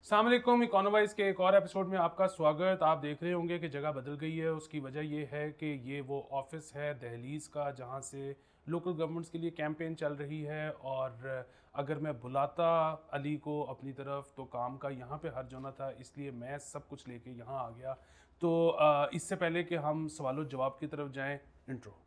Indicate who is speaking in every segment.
Speaker 1: अस्सलाम वालेकुम। इकोनोवाइज के एक और एपिसोड में आपका स्वागत। आप देख रहे होंगे कि जगह बदल गई है। उसकी वजह ये है कि ये वो ऑफिस है दहलीज का जहाँ से लोकल गवर्नमेंट्स के लिए कैंपेन चल रही है। और अगर मैं बुलाता अली को अपनी तरफ तो काम का यहाँ पे हर्ज होना था, इसलिए मैं सब कुछ लेके यहाँ आ गया। तो इससे पहले कि हम सवालों जवाब की तरफ जाएं, intro.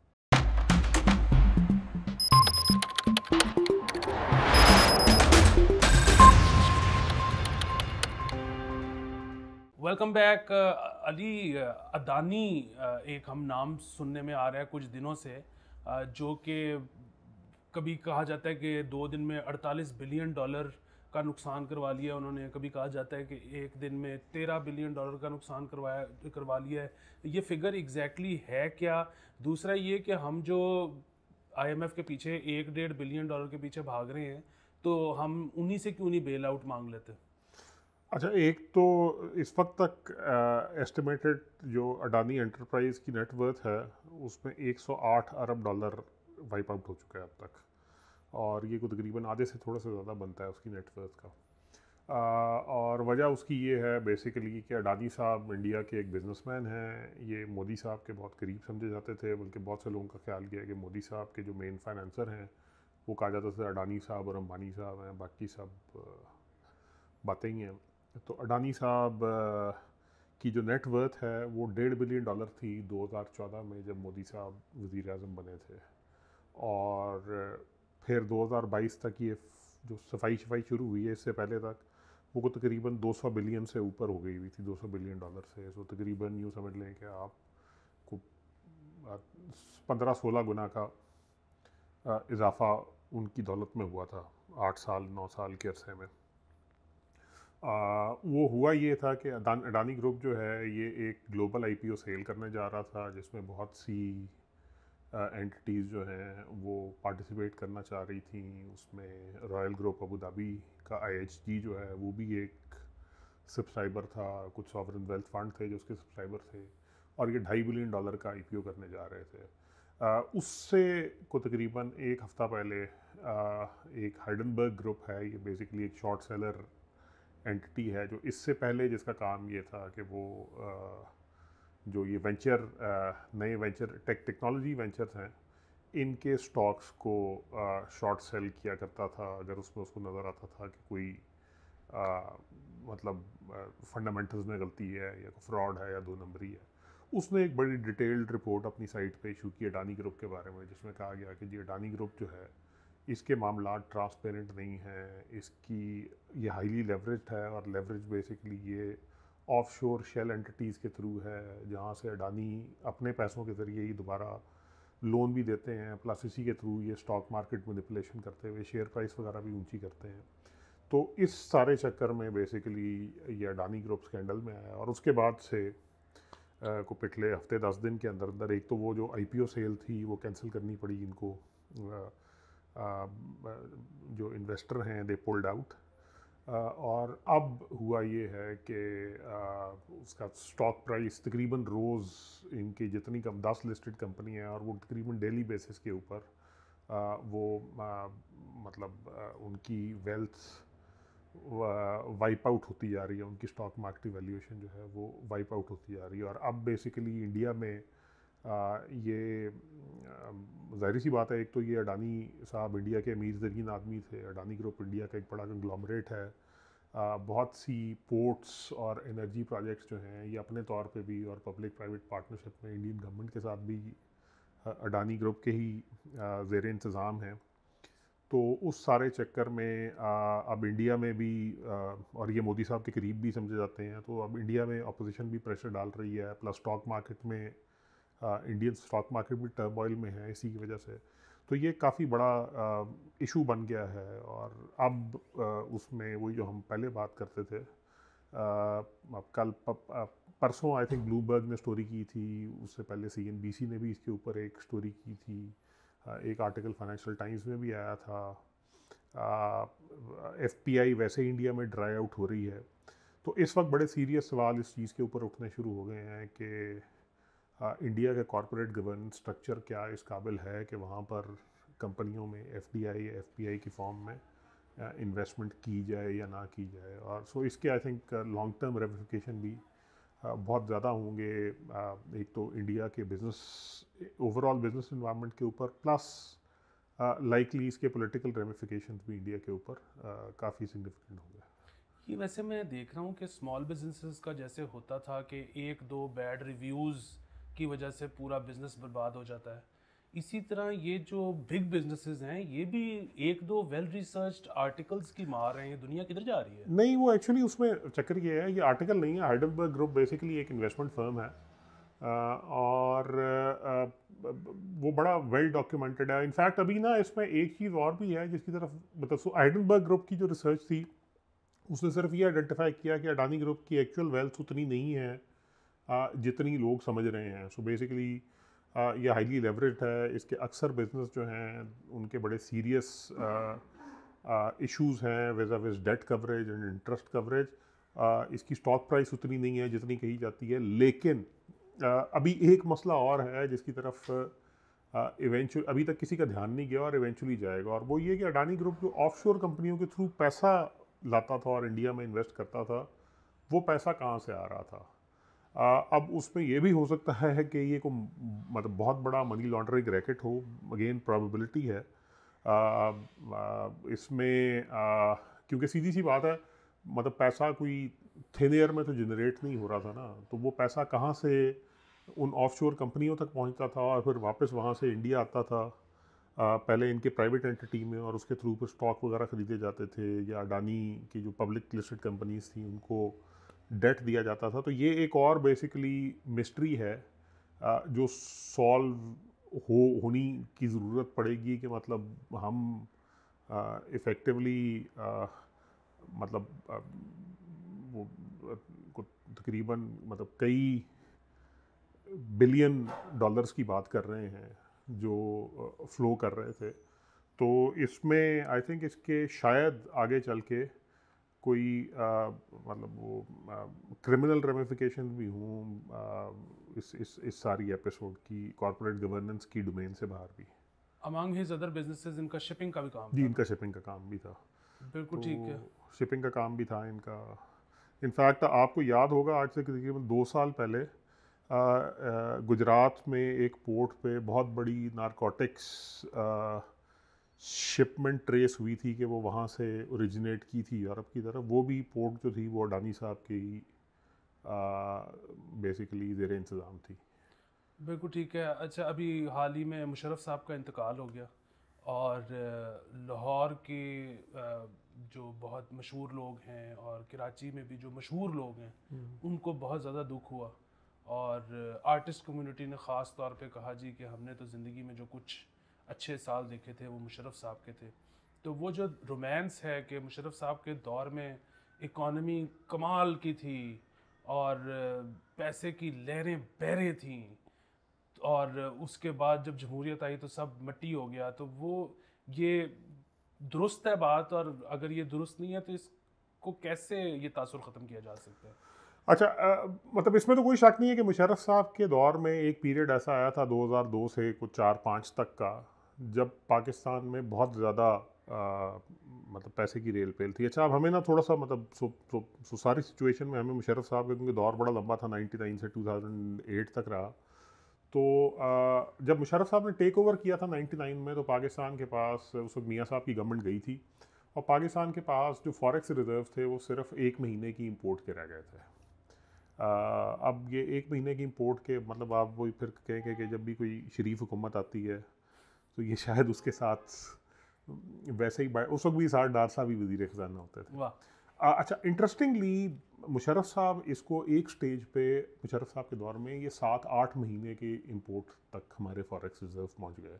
Speaker 1: Welcome back Ali. Adani एक हम नाम सुनने में आ रहा है कुछ दिनों से, जो कि कभी कहा जाता है कि 2 दिन में 48 बिलियन डॉलर का नुकसान करवा लिया उन्होंने। कभी कहा जाता है कि एक दिन में 13 बिलियन डॉलर का नुकसान करवा लिया है। ये फिगर एग्जैक्टली है क्या? दूसरा ये कि हम जो आईएमएफ के पीछे 1-1.5 बिलियन डॉलर के पीछे भाग रहे हैं, तो हम उन्हीं से क्यों नहीं बेल आउट मांग लेते?
Speaker 2: अच्छा, एक तो इस वक्त तक एस्टिमेटेड जो अडानी एंटरप्राइज की नेटवर्थ है उसमें 108 अरब डॉलर वाइप आउट हो चुका है अब तक। और ये को तकरीबन आधे से थोड़ा सा ज़्यादा बनता है उसकी नेटवर्थ का। और वजह उसकी ये है बेसिकली कि अडानी साहब इंडिया के एक बिजनेसमैन हैं। ये मोदी साहब के बहुत करीब समझे जाते थे, बल्कि बहुत से लोगों का ख्याल किया कि मोदी साहब के जो मेन फाइनेंसर हैं वो कहा जाता था अडानी साहब और अंबानी साहब हैं, बाकी सब बातें ही हैं। तो अडानी साहब की जो नेटवर्थ है वो 1.5 बिलियन डॉलर थी 2014 में जब मोदी साहब वज़ीर आज़म बने थे। और फिर 2022 तक ये जो सफाई शुरू हुई है, इससे पहले तक वो को तकरीबन 200 बिलियन से ऊपर हो गई हुई थी, 200 बिलियन डॉलर से। सो तकरीबन यूँ समझ लें कि आपको 15-16 गुना का इजाफा उनकी दौलत में हुआ था 8 साल 9 साल के अरसे में। वो हुआ ये था कि अडानी ग्रुप जो है ये एक ग्लोबल आईपीओ सेल करने जा रहा था, जिसमें बहुत सी एंटिटीज़ जो हैं वो पार्टिसिपेट करना चाह रही थी। उसमें रॉयल ग्रुप अबू धाबी का आईएचजी जो है वो भी एक सब्सक्राइबर था, कुछ सॉवरेन वेल्थ फंड थे जो उसके सब्सक्राइबर थे, और ये 2.5 बिलियन डॉलर का आईपीओ करने जा रहे थे। उससे को तकरीबन एक हफ़्ता पहले एक हाइडनबर्ग ग्रुप है, ये बेसिकली एक शॉर्ट सेलर एंटिटी है जो इससे पहले जिसका काम ये था कि वो जो ये वेंचर नए वेंचर टेक्नोलॉजी वेंचर्स हैं इनके स्टॉक्स को शॉर्ट सेल किया करता था अगर उसमें उसको नज़र आता था कि कोई मतलब फंडामेंटल्स में गलती है या फ्रॉड है या दो नंबरी है। उसने एक बड़ी डिटेल्ड रिपोर्ट अपनी साइट पे इशू की अडानी ग्रुप के बारे में, जिसमें कहा गया कि जी अडानी ग्रुप जो है इसके मामला ट्रांसपेरेंट नहीं हैं, इसकी ये हाईली लेवरेज्ड है, और लेवरेज बेसिकली ये ऑफशोर शेल एंटिटीज़ के थ्रू है जहाँ से अडानी अपने पैसों के ज़रिए ही दोबारा लोन भी देते हैं, प्लस इसी के थ्रू ये स्टॉक मार्केट मैनिपुलेशन करते हुए शेयर प्राइस वगैरह भी ऊंची करते हैं। तो इस सारे चक्कर में बेसिकली ये अडानी ग्रुप स्कैंडल में आया, और उसके बाद से को पिछले हफ्ते 10 दिन के अंदर अंदर एक तो वो जो आईपीओ सेल थी वो कैंसिल करनी पड़ी इनको। जो इन्वेस्टर हैं दे पुल्ड आउट। और अब हुआ ये है कि उसका स्टॉक प्राइस तकरीबन रोज़ इनकी जितनी कम 10 लिस्टेड कंपनी है और वो तकरीबन डेली बेसिस के ऊपर वो मतलब उनकी वेल्थ वाइप आउट होती जा रही है, उनकी स्टॉक मार्केट वैल्यूएशन जो है वो वाइप आउट होती जा रही है। और अब बेसिकली इंडिया में ये ज़ाहिर सी बात है, एक तो ये अडानी साहब इंडिया के अमीर तरीन आदमी थे। अडानी ग्रुप इंडिया का एक बड़ा कंग्लोमरेट है। बहुत सी पोर्ट्स और एनर्जी प्रोजेक्ट्स जो हैं ये अपने तौर पे भी और पब्लिक प्राइवेट पार्टनरशिप में इंडियन गवर्नमेंट के साथ भी अडानी ग्रुप के ही ज़ेर इंतज़ाम हैं। तो उस सारे चक्कर में अब इंडिया में भी और ये मोदी साहब के करीब भी समझे जाते हैं, तो अब इंडिया में अपोजिशन भी प्रेशर डाल रही है, प्लस स्टॉक मार्केट में इंडियन स्टॉक मार्केट भी टर्मोइल में है इसी की वजह से। तो ये काफ़ी बड़ा इशू बन गया है। और अब उसमें वही जो हम पहले बात करते थे, अब परसों आई थिंक ब्लूमबर्ग ने स्टोरी की थी, उससे पहले सीएनबीसी ने भी इसके ऊपर एक स्टोरी की थी, एक आर्टिकल फाइनेंशियल टाइम्स में भी आया था। एफपीआई वैसे ही इंडिया में ड्राई आउट हो रही है। तो इस वक्त बड़े सीरियस सवाल इस चीज़ के ऊपर उठने शुरू हो गए हैं कि इंडिया का कॉरपोरेट गवर्नेंस स्ट्रक्चर क्या इस काबिल है कि वहाँ पर कंपनियों में एफडीआई एफपीआई की फॉर्म में इन्वेस्टमेंट की जाए या ना की जाए। और सो इसके I think long term ramification भी बहुत ज़्यादा होंगे। एक तो इंडिया के बिजनेस ओवरऑल बिजनेस इन्वायरमेंट के ऊपर, प्लस लाइकली इसके पॉलिटिकल रेमिफिकेशंस भी इंडिया के ऊपर काफ़ी सिग्निफिकेंट होंगे।
Speaker 1: ये वैसे मैं देख रहा हूँ कि स्मॉल बिजनेसेस का जैसे होता था कि एक दो बैड रिव्यूज़ की वजह से पूरा बिजनेस बर्बाद हो जाता है, इसी तरह ये जो बिग बिजनेसेस हैं ये भी एक दो वेल रिसर्च्ड आर्टिकल्स की मार रहे हैं। ये दुनिया किधर जा रही है?
Speaker 2: नहीं, वो एक्चुअली उसमें चक्कर ये है, ये आर्टिकल नहीं है। हाइडेलबर्ग ग्रुप बेसिकली एक इन्वेस्टमेंट फर्म है, और वो बड़ा वेल डॉक्यूमेंटेड है। इनफैक्ट अभी ना इसमें एक चीज़ और भी है जिसकी तरफ मतलब हाइडेलबर्ग ग्रुप की जो रिसर्च थी उसने सिर्फ ये आइडेंटिफाई किया कि अडानी ग्रुप की एक्चुअल वेल्थ उतनी नहीं है जितनी लोग समझ रहे हैं। सो बेसिकली ये हाईली लेवरेज्ड है। इसके अक्सर बिजनेस जो हैं उनके बड़े सीरियस इश्यूज हैं vis vis debt coverage and interest coverage. इसकी स्टॉक प्राइस उतनी नहीं है जितनी कही जाती है, लेकिन अभी एक मसला और है जिसकी तरफ इवेंचुअली अभी तक किसी का ध्यान नहीं गया और इवेंचुअली जाएगा, और वो ये कि अडानी ग्रुप जो ऑफशोर कंपनियों के थ्रू पैसा लाता था और इंडिया में इन्वेस्ट करता था, वो पैसा कहाँ से आ रहा था। अब उसमें ये भी हो सकता है कि ये को मतलब बहुत बड़ा मनी लॉन्ड्रिंग रैकेट हो। अगेन प्रोबेबिलिटी है इसमें, क्योंकि सीधी सी बात है, मतलब पैसा कोई थिन एयर में तो जनरेट नहीं हो रहा था ना, तो वो पैसा कहाँ से उन ऑफशोर कंपनियों तक पहुंचता था और फिर वापस वहाँ से इंडिया आता था। पहले इनके प्राइवेट एंटिटी में, और उसके थ्रू पर स्टॉक वगैरह खरीदे जाते थे, या अडानी की जो पब्लिक लिस्टेड कंपनीज थी उनको डेट दिया जाता था। तो ये एक और बेसिकली मिस्ट्री है जो सॉल्व होनी की ज़रूरत पड़ेगी, कि मतलब हम इफ़ेक्टिवली मतलब वो तकरीबन मतलब कई बिलियन डॉलर्स की बात कर रहे हैं जो फ्लो कर रहे थे। तो इसमें आई थिंक इसके शायद आगे चल के कोई मतलब वो क्रिमिनल रेमिफिकेशन भी हों इस सारी एपिसोड की, कॉर्पोरेट गवर्नेंस की डोमेन से बाहर भी।
Speaker 1: अमंग हिज अदर बिजनेसेस इनका शिपिंग का भी काम
Speaker 2: जी,
Speaker 1: था
Speaker 2: इनका
Speaker 1: ना?
Speaker 2: शिपिंग का काम भी था।
Speaker 1: बिल्कुल
Speaker 2: तो
Speaker 1: ठीक है।
Speaker 2: शिपिंग का काम भी था इनका। इनफैक्ट आपको याद होगा आज से तकरीबन 2 साल पहले गुजरात में एक पोर्ट पे बहुत बड़ी नारकोटिक्स शिपमेंट ट्रेस हुई थी कि वो वहाँ से ओरिजिनेट की थी यूरोप की तरफ। वो भी पोर्ट जो थी वो अडानी साहब की बेसिकली ज़ेर इंतज़ाम थी।
Speaker 1: बिल्कुल ठीक है। अच्छा, अभी हाल ही में मुशर्रफ साहब का इंतकाल हो गया, और लाहौर के जो बहुत मशहूर लोग हैं और कराची में भी जो मशहूर लोग हैं उनको बहुत ज़्यादा दुख हुआ। और आर्टिस्ट कम्युनिटी ने ख़ास तौर पे कहा जी कि हमने तो ज़िंदगी में जो कुछ अच्छे साल देखे थे वो मुशर्रफ साहब के थे। तो वो जो रोमांस है कि मुशर्रफ साहब के दौर में इकॉनमी कमाल की थी और पैसे की लहरें बहरें थीं, और उसके बाद जब जमहूरियत आई तो सब मिट्टी हो गया। तो वो ये दुरुस्त है बात, और अगर ये दुरुस्त नहीं है तो इसको कैसे ये तासुर ख़त्म किया जा सकता है?
Speaker 2: अच्छा, मतलब इसमें तो कोई शक नहीं है कि मुशर्रफ साहब के दौर में एक पीरियड ऐसा आया था 2002 से कुछ 4-5 तक का, जब पाकिस्तान में बहुत ज़्यादा मतलब पैसे की रेल पेल थी। अच्छा, अब हमें ना थोड़ा सा मतलब सारी सिचुएशन में हमें मुशर्रफ साहब का, क्योंकि दौर बड़ा लंबा था, 99 से 2008 तक रहा। तो जब मुशर्रफ साहब ने टेक ओवर किया था 99 में, तो पाकिस्तान के पास उस वक्त मियाँ साहब की गवर्नमेंट गई थी, और पाकिस्तान के पास जो फॉरेक्स रिजर्व थे वो सिर्फ 1 महीने की इंपोर्ट के रह गए थे। अब ये 1 महीने की इंपोर्ट के मतलब आप वही फिर कहेंगे कि जब भी कोई शरीफ हुकूमत आती है तो ये शायद उसके साथ वैसे ही उस वक्त भी साथ डार साहब भी वज़ीर ख़जाना होते थे।
Speaker 1: वाह।
Speaker 2: अच्छा, इंटरेस्टिंगली मुशर्रफ साहब इसको एक स्टेज पे मुशर्रफ साहब के दौर में ये 7-8 महीने के इंपोर्ट तक हमारे फॉरेक्स रिजर्व पहुंच गए।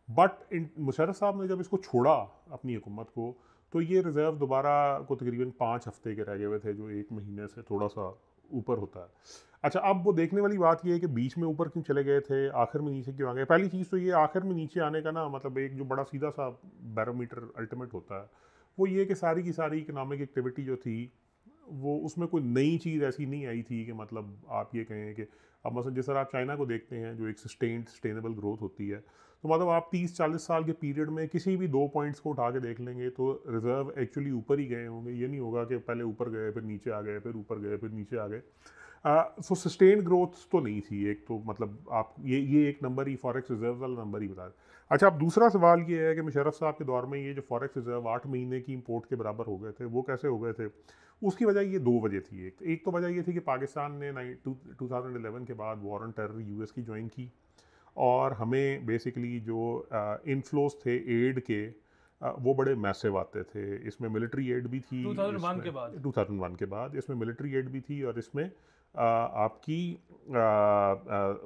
Speaker 2: बट मुशर्रफ साहब ने जब इसको छोड़ा अपनी हुकूमत को, तो ये रिज़र्व दोबारा को तकरीबन 5 हफ्ते के रह गए हुए थे, जो 1 महीने से थोड़ा सा ऊपर होता है। अच्छा, अब वो देखने वाली बात ये है कि बीच में ऊपर क्यों चले गए थे, आखिर में नीचे क्यों आ गए। पहली चीज़ तो ये आखिर में नीचे आने का ना मतलब एक जो बड़ा सीधा सा बैरोमीटर अल्टीमेट होता है वो ये कि सारी की सारी इकनॉमिक एक्टिविटी जो थी वो उसमें कोई नई चीज़ ऐसी नहीं आई थी कि मतलब आप ये कहें कि अब मतलब जिस तरह आप चाइना को देखते हैं जो एक सस्टेनेबल ग्रोथ होती है, तो मतलब आप 30-40 साल के पीरियड में किसी भी 2 पॉइंट्स को उठा के देख लेंगे तो रिजर्व एक्चुअली ऊपर ही गए होंगे। ये नहीं होगा कि पहले ऊपर गए फिर नीचे आ गए, फिर ऊपर गए फिर नीचे आ गए। सो सस्टेन्ड ग्रोथ तो नहीं थी। एक तो मतलब आप ये एक नंबर ही फॉरेक्स रिजर्व वाला नंबर ही बता दें। अच्छा, अब दूसरा सवाल ये है कि मुशर्रफ साहब के दौर में ये जो फॉरेक्स रिजर्व 8 महीने की इंपोर्ट के बराबर हो गए थे, वो कैसे हो गए थे? उसकी वजह ये 2 वजह थी। एक तो वजह ये थी कि पाकिस्तान ने 2011 के बाद वॉर ऑन टेरर यूएस की ज्वाइन की, और हमें बेसिकली जो इनफ्लोस थे एड के, वो बड़े मैसिव आते थे। इसमें मिलिट्री एड भी थी,
Speaker 1: 2001 के बाद
Speaker 2: 2001 के बाद इसमें मिलिट्री एड भी थी, और इसमें आपकी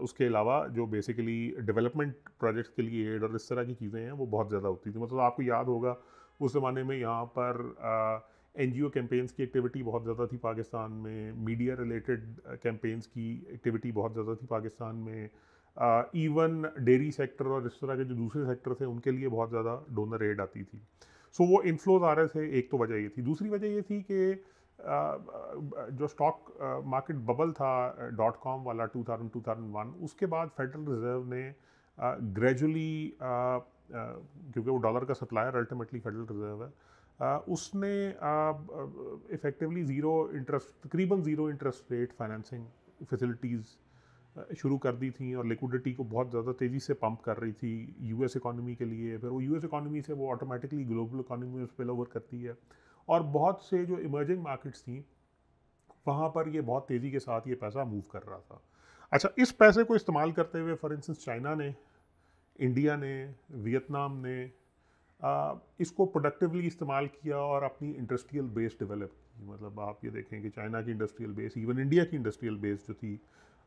Speaker 2: उसके अलावा जो बेसिकली डेवलपमेंट प्रोजेक्ट्स के लिए एड और इस तरह की चीज़ें हैं वो बहुत ज़्यादा होती थी। मतलब आपको याद होगा उस ज़माने में यहाँ पर NGO कैंपेन्स की एक्टिविटी बहुत ज़्यादा थी पाकिस्तान में, मीडिया रिलेटेड कैंपेन्स की एक्टिविटी बहुत ज़्यादा थी पाकिस्तान में, इवन डेयरी सेक्टर और इस तरह के जो दूसरे सेक्टर थे उनके लिए बहुत ज़्यादा डोनर एड आती थी। सो वो इन्फ्लोज आ रहे थे। एक तो वजह ये थी। दूसरी वजह ये थी कि जो स्टॉक मार्केट बबल था .com वाला 2001, उसके बाद फेडरल रिजर्व ने ग्रेजुअली, क्योंकि वो डॉलर का सप्लायर अल्टीमेटली फेडरल रिजर्व है, उसने इफ़ेक्टिवली तकरीबन zero interest rate financing facilities शुरू कर दी थी, और लिक्विडिटी को बहुत ज़्यादा तेज़ी से पंप कर रही थी यूएस इकॉनमी के लिए। फिर वो यूएस इकॉनमी से वो ऑटोमेटिकली ग्लोबल इकॉनमी में स्पिल ओवर करती है, और बहुत से जो इमर्जिंग मार्केट्स थी वहाँ पर ये बहुत तेज़ी के साथ ये पैसा मूव कर रहा था। अच्छा, इस पैसे को इस्तेमाल करते हुए फॉर इंस्टेंस चाइना ने, इंडिया ने, वियतनाम ने इसको प्रोडक्टिवली इस्तेमाल किया और अपनी इंडस्ट्रियल बेस डेवलप की। मतलब आप ये देखें कि चाइना की इंडस्ट्रियल बेस, इवन इंडिया की इंडस्ट्रियल बेस जो थी,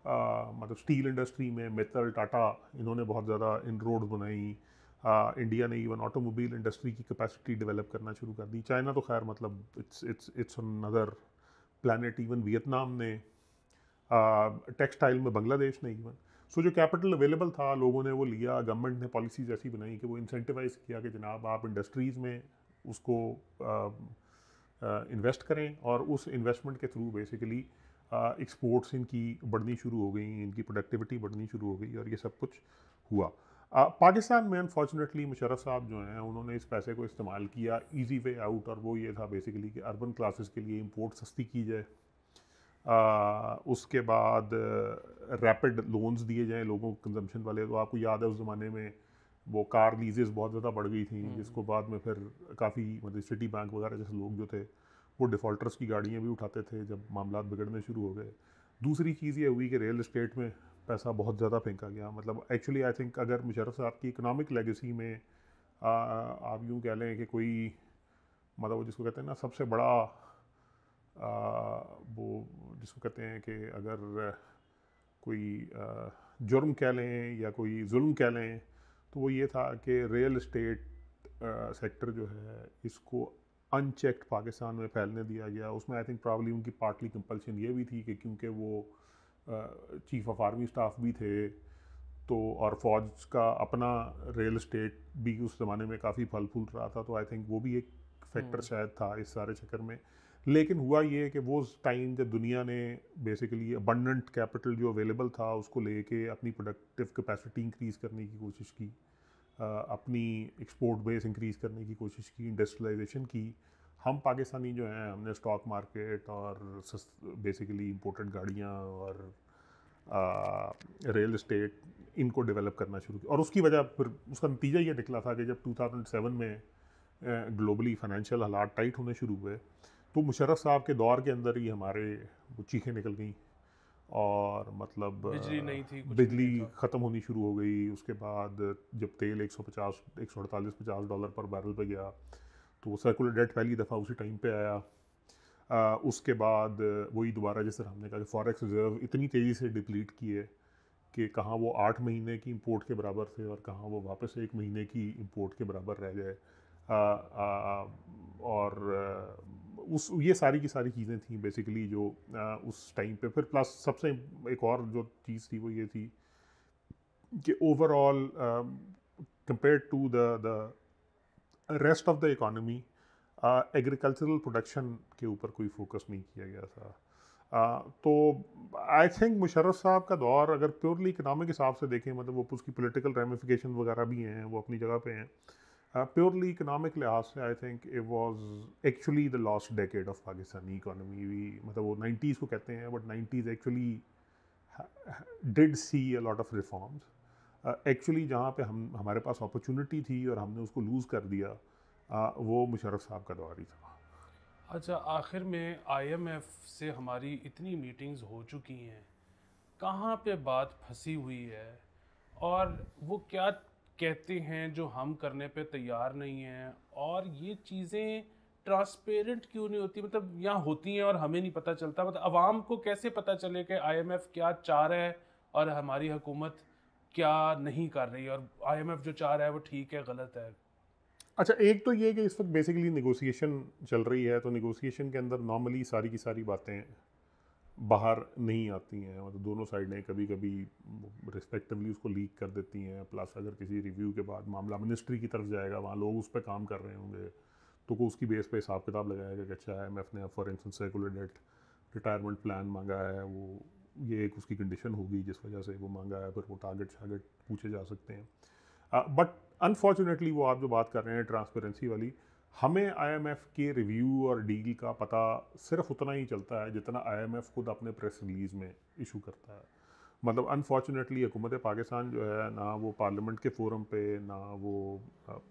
Speaker 2: मतलब स्टील इंडस्ट्री में मित्तल, टाटा, इन्होंने बहुत ज़्यादा इनरोड्स बनाई। इंडिया ने इवन ऑटोमोबाइल इंडस्ट्री की कैपेसिटी डेवलप करना शुरू कर दी। चाइना तो खैर मतलब it's another planet. Even Vietnam ने, टेक्सटाइल में बांग्लादेश ने इवन। सो जो कैपिटल अवेलेबल था लोगों ने वो लिया। गवर्नमेंट ने पॉलिसीज़ ऐसी बनाई कि वो इंसेंटिवाइज किया कि जनाब आप इंडस्ट्रीज़ में उसको इन्वेस्ट करें, और उस इन्वेस्टमेंट के थ्रू बेसिकली एक्सपोर्ट्स इनकी बढ़नी शुरू हो गई, इनकी प्रोडक्टिविटी बढ़नी शुरू हो गई, और ये सब कुछ हुआ। पाकिस्तान में अनफॉर्चुनेटली मुशर्रफ साहब जो हैं उन्होंने इस पैसे को इस्तेमाल किया इजी वे आउट, और वो ये था बेसिकली कि अर्बन क्लासेस के लिए इंपोर्ट सस्ती की जाए। उसके बाद रैपिड लोन्स दिए जाएं लोगों को कंजम्पशन वाले। तो आपको याद है उस ज़माने में वो कार लीजेस बहुत ज़्यादा बढ़ गई थी, जिसको बाद में फिर काफ़ी मतलब सिटी बैंक वगैरह जैसे लोग जो थे वो डिफ़ॉल्टर्स की गाड़ियाँ भी उठाते थे जब मामला बिगड़ने शुरू हो गए। दूसरी चीज़ ये हुई कि रियल इस्टेट में पैसा बहुत ज़्यादा फेंका गया। मतलब एक्चुअली आई थिंक अगर मुशर्रफ साहब की इकनॉमिक लेगेसी में आप यूँ कह लें कि कोई मतलब वो जिसको कहते हैं ना सबसे बड़ा वो जिसको कहते हैं कि अगर कोई जुर्म कह लें या कोई जुल्म कह लें, तो वो ये था कि रियल इस्टेट सेक्टर जो है इसको अनचेक्ड पाकिस्तान में फैलने दिया गया। उसमें आई थिंक प्रॉब्ली उनकी पार्टली कंपल्शन ये भी थी कि क्योंकि वो चीफ ऑफ आर्मी स्टाफ भी थे, तो और फ़ौज का अपना रियल इस्टेट भी उस ज़माने में काफ़ी फल फूल रहा था, तो आई थिंक वो भी एक फैक्टर शायद था इस सारे चक्कर में। लेकिन हुआ ये कि वो टाइम जब दुनिया ने बेसिकली अबंडेंट कैपिटल जो अवेलेबल था उसको लेके अपनी प्रोडक्टिव कैपेसिटी इंक्रीज़ करने की कोशिश की, अपनी एक्सपोर्ट बेस इंक्रीज़ करने की कोशिश की, इंडस्ट्रियलाइजेशन की। हम पाकिस्तानी जो हैं हमने स्टॉक मार्केट और बेसिकली इंपोर्टेड गाड़ियाँ और रियल इस्टेट इनको डेवलप करना शुरू किया, और उसकी वजह फिर उसका नतीजा ये निकला था कि जब 2007 में ग्लोबली फाइनेंशियल हालात टाइट होने शुरू हुए, तो मुशर्रफ साहब के दौर के अंदर ही हमारे वो चीखें निकल गई, और मतलब
Speaker 1: बिजली नहीं थी, कुछ भी
Speaker 2: बिजली
Speaker 1: नहीं था।
Speaker 2: ख़त्म होनी शुरू हो गई। उसके बाद जब तेल 150 148-50 डॉलर पर बैरल पे गया, तो सर्कुलर डेट पहली दफ़ा उसी टाइम पे आया। उसके बाद वही दोबारा जिस तरह हमने कहा कि फॉरेक्स रिजर्व इतनी तेज़ी से डिप्लीट किए कि कहाँ वो 8 महीने की इंपोर्ट के बराबर थे और कहाँ वो वापस 1 महीने की इंपोर्ट के बराबर रह गए। और उस ये सारी की सारी चीज़ें थी बेसिकली जो उस टाइम पे। फिर प्लस सबसे एक और जो चीज़ थी वो ये थी कि overall compare to the rest of the economy agricultural production के ऊपर कोई फोकस नहीं किया गया था। तो आई थिंक मुशर्रफ साहब का दौर अगर प्योरली इकनॉमिक हिसाब से देखें, मतलब वो उसकी पॉलिटिकल रेमिफिकेशन वगैरह भी हैं, वो अपनी जगह पे हैं, प्योरली इकनॉमिक लिहाज से I think it was actually the last decade of Pakistani economy. भी मतलब वो 90s को कहते हैं, but 90s actually did see a lot of reforms. Actually जहाँ पे हम हमारे पास अपॉर्चुनिटी थी और हमने उसको लूज़ कर दिया, वो मुशर्रफ साहब का दौर ही था।
Speaker 1: अच्छा, आखिर में आईएमएफ से हमारी इतनी मीटिंग्स हो चुकी हैं, कहाँ पे बात फंसी हुई है और वो क्या कहते हैं जो हम करने पे तैयार नहीं हैं, और ये चीज़ें ट्रांसपेरेंट क्यों नहीं होती? मतलब यहाँ होती हैं और हमें नहीं पता चलता। मतलब आवाम को कैसे पता चले कि आईएमएफ क्या चाह रहा है और हमारी हुकूमत क्या नहीं कर रही है, और आईएमएफ जो चाह रहा है वो ठीक है गलत है?
Speaker 2: अच्छा, एक तो ये कि इस वक्त बेसिकली नेगोशिएशन चल रही है, तो नेगोशिएशन के अंदर नॉर्मली सारी की सारी बातें बाहर नहीं आती हैं। मतलब दोनों साइडें कभी कभी रिस्पेक्टिवली उसको लीक कर देती हैं। प्लस अगर किसी रिव्यू के बाद मामला मिनिस्ट्री की तरफ जाएगा, वहाँ लोग उस पर काम कर रहे होंगे, तो को उसकी बेस पे हिसाब किताब लगाएगा कि अच्छा IMF ने for instance circular debt retirement plan मांगा है, वो ये एक उसकी कंडीशन होगी जिस वजह से वो मांगा है, फिर वो टारगेट शारगेट पूछे जा सकते हैं। बट अनफॉर्चुनेटली वो आप जो बात कर रहे हैं ट्रांसपेरेंसी वाली, हमें IMF के रिव्यू और डील का पता सिर्फ उतना ही चलता है जितना IMF खुद अपने प्रेस रिलीज़ में इशू करता है। मतलब अनफॉर्चुनेटली हुकूमत पाकिस्तान जो है ना, वो पार्लियामेंट के फोरम पे ना वो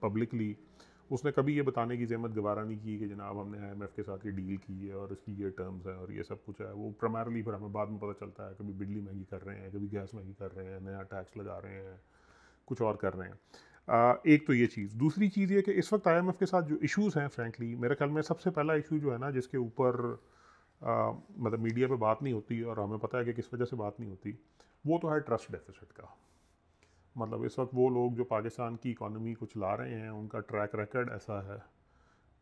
Speaker 2: पब्लिकली उसने कभी ये बताने की जहमत गवारा नहीं की कि जनाब हमने IMF के साथ ये डील की है और इसकी ये टर्म्स हैं और ये सब कुछ है। वो प्राइमरली फिर हमें बाद में पता चलता है, कभी बिजली महंगी कर रहे हैं, कभी गैस महंगी कर रहे हैं, नया टैक्स लगा रहे हैं, कुछ और कर रहे हैं। एक तो ये चीज़। दूसरी चीज़ ये कि इस वक्त IMF के साथ जो इश्यूज़ हैं, फ्रैंकली मेरे ख्याल में सबसे पहला इशू जो है ना, जिसके ऊपर मतलब मीडिया पे बात नहीं होती और हमें पता है कि किस वजह से बात नहीं होती, वो तो है ट्रस्ट डेफिसिट का। मतलब इस वक्त वो लोग जो पाकिस्तान की इकॉनमी को चला रहे हैं, उनका ट्रैक रिकॉर्ड ऐसा है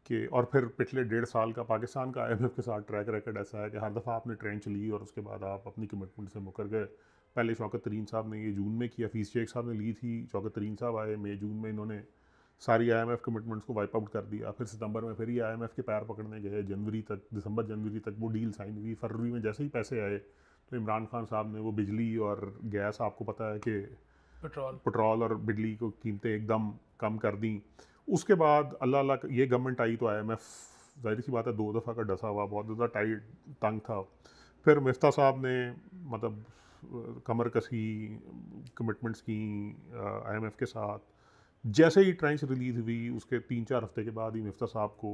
Speaker 2: कि, और फिर पिछले 1.5 साल का पाकिस्तान का IMF के साथ ट्रैक रिकॉर्ड ऐसा है कि हर दफ़ा आपने ट्रेंच ली और उसके बाद आप अपनी कमिटमेंट से मुकर गए। पहले शौकत तरीन साहब ने ये जून में किया, हफीज़ शेख साहब ने ली थी, शौकत तरीन साहब आए मई जून में, इन्होंने सारी IMF कमिटमेंट्स को वाइप आउट कर दिया। फिर सितंबर में फिर ये IMF के पैर पकड़ने गए, जनवरी तक, दिसंबर जनवरी तक वो डील साइन हुई। फरवरी में जैसे ही पैसे आए तो इमरान खान साहब ने वो बिजली और गैस, आपको पता है कि
Speaker 1: पेट्रोल।
Speaker 2: पेट्रोल और बिजली को कीमतें एकदम कम कर दी। उसके बाद अल्लाह अल्लाह ये गवर्नमेंट आई तो IMF ज़ाहिर सी बात है 2 दफ़ा का डसा हुआ, बहुत ज़्यादा टाइट तंग था। फिर मिफ्ता साहब ने मतलब कमर कसी, कमिटमेंट्स की IMF के साथ। जैसे ही ट्रेंच रिलीज़ हुई उसके 3-4 हफ्ते के बाद ही मिफ्ता साहब को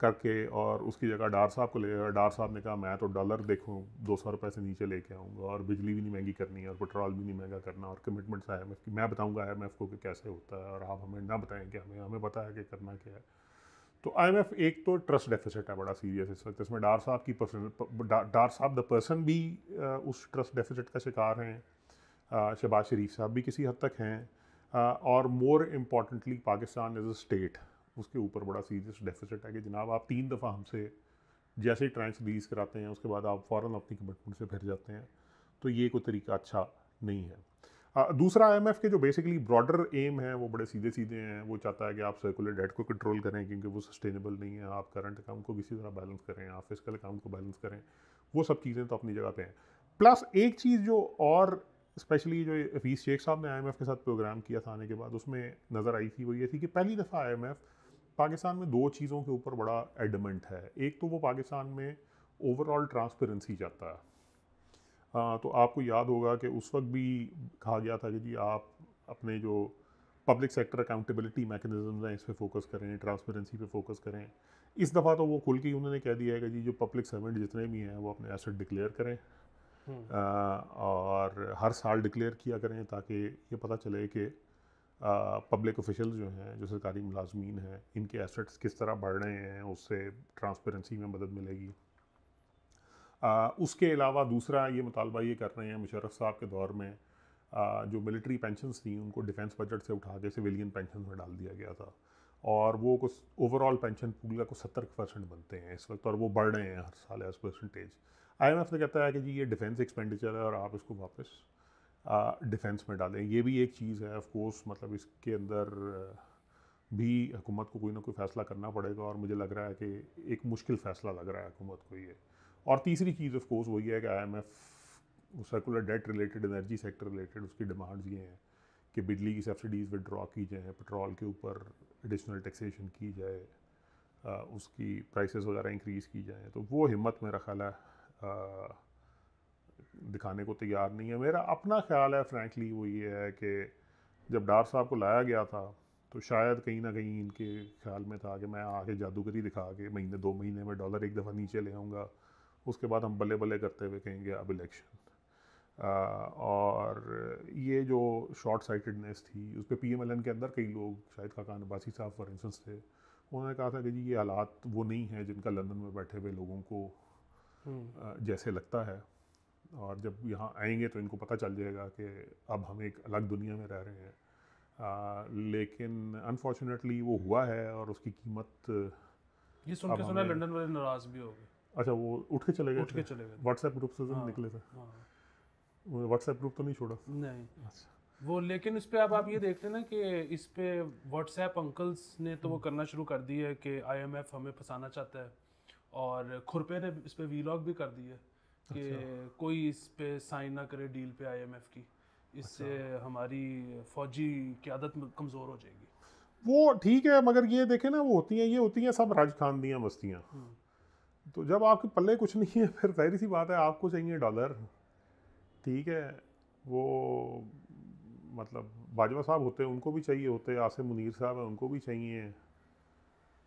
Speaker 2: करके और उसकी जगह डार साहब को ले गया। डार साहब ने कहा मैं तो डॉलर देखूँ 200 रुपये से नीचे लेके आऊँगा और बिजली भी नहीं महंगी करनी है और पेट्रोल भी नहीं महंगा करना, और कमिटमेंट्स IMF की मैं बताऊँगा IMF को कि कैसे होता है, और आप हमें ना बताएं कि हमें पता है कि करना क्या है। तो IMF एक तो ट्रस्ट डेफिसिट है बड़ा सीरियस इस वक्त। इसमें डार साहब की डार साहब द पर्सन भी उस ट्रस्ट डेफिसिट का शिकार हैं। शहबाज शरीफ साहब भी किसी हद तक हैं। और more importantly Pakistan as a state, उसके ऊपर बड़ा सीरियस डेफिसिट है कि जनाब आप 3 दफ़ा हमसे जैसे ही ट्रांस रिलीज़ कराते हैं उसके बाद आप फ़ौरन अपनी कमिटमेंट से फिर जाते हैं, तो ये कोई तरीका अच्छा नहीं है। दूसरा IMF के जो बेसिकली ब्रॉडर एम है वो बड़े सीधे सीधे हैं। वो चाहता है कि आप सर्कुलर डेट को कंट्रोल करें क्योंकि वो सस्टेनेबल नहीं है, आप करंट अकाउंट को किसी तरह बैलेंस करें, आप फिजिकल अकाउंट को बैलेंस करें। वो सब चीज़ें तो अपनी जगह पे हैं। प्लस एक चीज़ जो और स्पेशली जो हफीज़ शेख साहब ने IMF के साथ प्रोग्राम किया था आने के बाद, उसमें नज़र आई थी, वो ये थी कि पहली दफ़ा IMF पाकिस्तान में 2 चीज़ों के ऊपर बड़ा एडमेंट है। एक तो वो पाकिस्तान में ओवरऑल ट्रांसपेरेंसी चाहता है। तो आपको याद होगा कि उस वक्त भी कहा गया था कि जी आप अपने जो पब्लिक सेक्टर अकाउंटेबिलिटी मैकेनिज्म हैं इस पे फोकस करें, ट्रांसपेरेंसी पे फोकस करें। इस दफ़ा तो वो खुल के उन्होंने कह दिया है कि जी जो पब्लिक सर्वेंट जितने भी हैं वो अपने एसेट डिक्लेयर करें, और हर साल डिक्लेयर किया करें ताकि ये पता चले कि पब्लिक ऑफिशियल जो हैं, जो सरकारी मुलाजमीन हैं, इनके एसेट्स किस तरह बढ़ रहे हैं, उससे ट्रांसपेरेंसी में मदद मिलेगी। उसके अलावा दूसरा ये मुतालबा ये कर रहे हैं मुशर्रफ साहब के दौर में, जो मिलिट्री पेंशन्स थी उनको डिफेंस बजट से उठा के सिविलियन पेंशन में डाल दिया गया था, और वो कुछ ओवरऑल पेंशन पूल का कुछ 70% बनते हैं इस वक्त, और वो बढ़ रहे हैं हर साल एज परसेंटेज। IMF ने कहता है कि जी ये डिफेंस एक्सपेंडिचर है और आप इसको वापस डिफेंस में डालें। ये भी एक चीज़ है ऑफ कोर्स, मतलब इसके अंदर भी हुकूमत को कोई ना कोई फ़ैसला करना पड़ेगा, और मुझे लग रहा है कि एक मुश्किल फ़ैसला लग रहा है हुकूमत को ये। और तीसरी चीज़ ऑफ कोर्स वही है कि IMF circular debt related, energy sector related उसकी डिमांड्स ये हैं कि बिजली की सब्सिडीज़ विड्रॉ की जाए, पेट्रोल के ऊपर एडिशनल टैक्सेशन की जाए, उसकी प्राइसेस वगैरह इंक्रीज़ की जाए। तो वो हिम्मत मेरा ख्याल है दिखाने को तैयार नहीं है। मेरा अपना ख्याल है फ्रैंकली वो ये है कि जब डार साहब को लाया गया था तो शायद कहीं ना कहीं इनके ख्याल में था कि मैं आके जादूगरी दिखा के महीने 2 महीने में डॉलर एक दफ़ा नीचे ले आऊँगा, उसके बाद हम बल्ले बल्ले करते हुए कहेंगे अब इलेक्शन। और ये जो शॉर्ट साइटेडनेस थी उस पर PMLN के अंदर कई लोग, शायद खाकान अब्बासी साहब फॉर इंस्टेंस थे, उन्होंने कहा था कि जी ये हालात वो नहीं हैं जिनका लंदन में बैठे हुए लोगों को जैसे लगता है, और जब यहाँ आएंगे तो इनको पता चल जाएगा कि अब हम एक अलग दुनिया में रह रहे हैं। लेकिन अनफॉर्चुनेटली वो हुआ है और उसकी कीमत
Speaker 1: ये सुन के सुना लंदन वाले नाराज भी हो गए।
Speaker 2: अच्छा, वो उठ के चले गए व्हाट्सएप ग्रुप से
Speaker 1: हाँ,
Speaker 2: निकले थे?
Speaker 1: हाँ।
Speaker 2: व्हाट्सएप ग्रुप तो नहीं छोड़ा?
Speaker 1: नहीं।
Speaker 2: अच्छा।
Speaker 1: वो लेकिन इस पे अब आप ये देखते हैं ना कि इस पे व्हाट्सएप अंकल्स ने तो वो करना शुरू कर दी है कि IMF हमें फंसाना चाहता है, और खुरपे ने इस पे वीलॉग भी कर दी है कि कोई इस पे साइन ना करे डील पे IMF की, इससे हमारी फौजी क़यादत कमज़ोर हो जाएगी।
Speaker 2: वो ठीक है, मगर ये देखें ना, वो ये होती हैं सब राज खानदियाँ मस्तियाँ। तो जब आपके पल्ले कुछ नहीं है फिर जाहिर सी बात है आपको चाहिए डॉलर। ठीक है, वो मतलब बाजवा साहब होते हैं उनको भी चाहिए होते, आसिम मुनीर साहब हैं उनको भी चाहिए।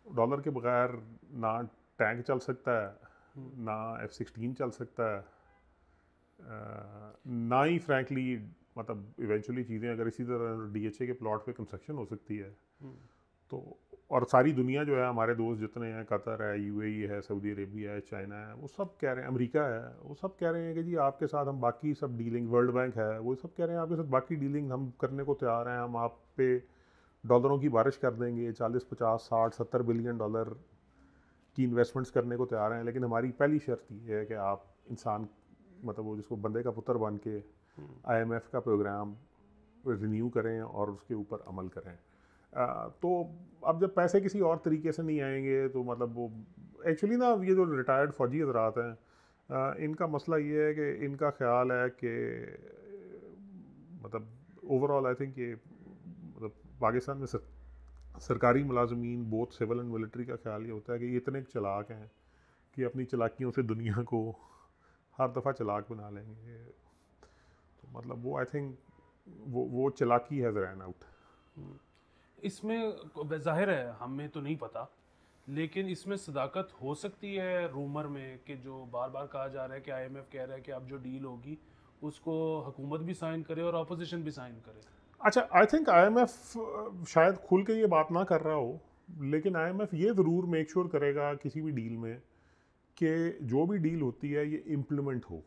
Speaker 2: डॉलर के बगैर ना टैंक चल सकता है, ना F-16 चल सकता है, ना ही फ्रैंकली मतलब इवेंचुअली चीज़ें अगर इसी तरह DHA के प्लॉट पे कंस्ट्रक्शन हो सकती है तो। और सारी दुनिया जो है, हमारे दोस्त जितने हैं, कतर है, UAE है, सऊदी अरेबिया है, चाइना है, वो सब कह रहे हैं, अमेरिका है, वो सब कह रहे हैं कि जी आपके साथ हम बाकी सब डीलिंग, वर्ल्ड बैंक है, वो सब कह रहे हैं आपके साथ बाकी डीलिंग हम करने को तैयार हैं, हम आप पे डॉलरों की बारिश कर देंगे, 40, 50, 60, 70 बिलियन डॉलर की इन्वेस्टमेंट्स करने को तैयार हैं, लेकिन हमारी पहली शर्त ये है कि आप इंसान मतलब वो जिसको बंदे का पुत्र बन के IMF का प्रोग्राम रिन्यू करें और उसके ऊपर अमल करें। तो अब जब पैसे किसी और तरीके से नहीं आएंगे तो मतलब वो एक्चुअली ना, ये जो रिटायर्ड फौजी हजरात हैं, इनका मसला ये है कि इनका ख्याल है कि मतलब ओवरऑल आई थिंक ये मतलब पाकिस्तान में सरकारी मुलाजमीन बोथ सिविल एंड मिलिट्री का ख्याल ये होता है कि ये इतने चालाक हैं कि अपनी चालाकियों से दुनिया को हर दफ़ा चालाक बना लेंगे। तो मतलब वो आई थिंक वो चालाकी हैज़ रन आउट।
Speaker 1: इसमें जाहिर है हमें तो नहीं पता, लेकिन इसमें सदाकत हो सकती है रूमर में कि जो बार बार कहा जा रहा है कि IMF कह रहा है कि अब जो डील होगी उसको हुकूमत भी साइन करे और अपोजिशन भी साइन करे।
Speaker 2: अच्छा, आई थिंक IMF शायद खुल के ये बात ना कर रहा हो, लेकिन IMF ये ज़रूर मेक श्योर करेगा किसी भी डील में कि जो भी डील होती है ये इम्प्लीमेंट हो।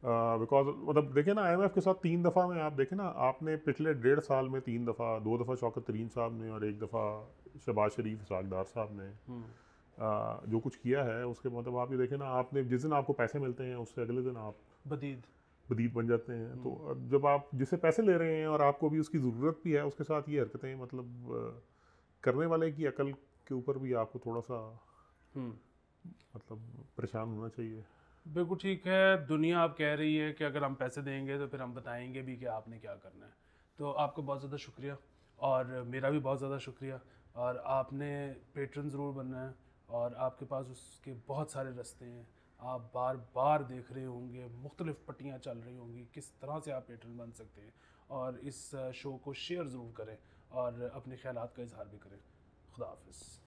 Speaker 2: बिकॉज मतलब देखें ना, IMF के साथ 3 दफ़ा में आप देखें ना, आपने पिछले 1.5 साल में 3 दफ़ा, 2 दफ़ा शौकत तरीन साहब ने और 1 दफ़ा शहबाज शरीफ सागदार साहब ने जो कुछ किया है उसके मतलब आप ये देखें ना, आपने जिस दिन आपको पैसे मिलते हैं उससे अगले दिन आप बदीद बन जाते हैं। तो जब आप जिससे पैसे ले रहे हैं और आपको भी उसकी ज़रूरत भी है, उसके साथ ये हरकतें मतलब करने वाले की अकल के ऊपर भी आपको थोड़ा सा मतलब परेशान होना चाहिए।
Speaker 1: बिल्कुल ठीक है। दुनिया अब कह रही है कि अगर हम पैसे देंगे तो फिर हम बताएंगे भी कि आपने क्या करना है। तो आपका बहुत ज़्यादा शुक्रिया, और मेरा भी बहुत ज़्यादा शुक्रिया। और आपने पेट्रन ज़रूर बनना है, और आपके पास उसके बहुत सारे रास्ते हैं। आप बार बार देख रहे होंगे, मुख्तलिफ़ पट्टियाँ चल रही होंगी किस तरह से आप पेट्रन बन सकते हैं। और इस शो को शेयर ज़रूर करें और अपने ख्यालात का इजहार भी करें। खुदा हाफिज़।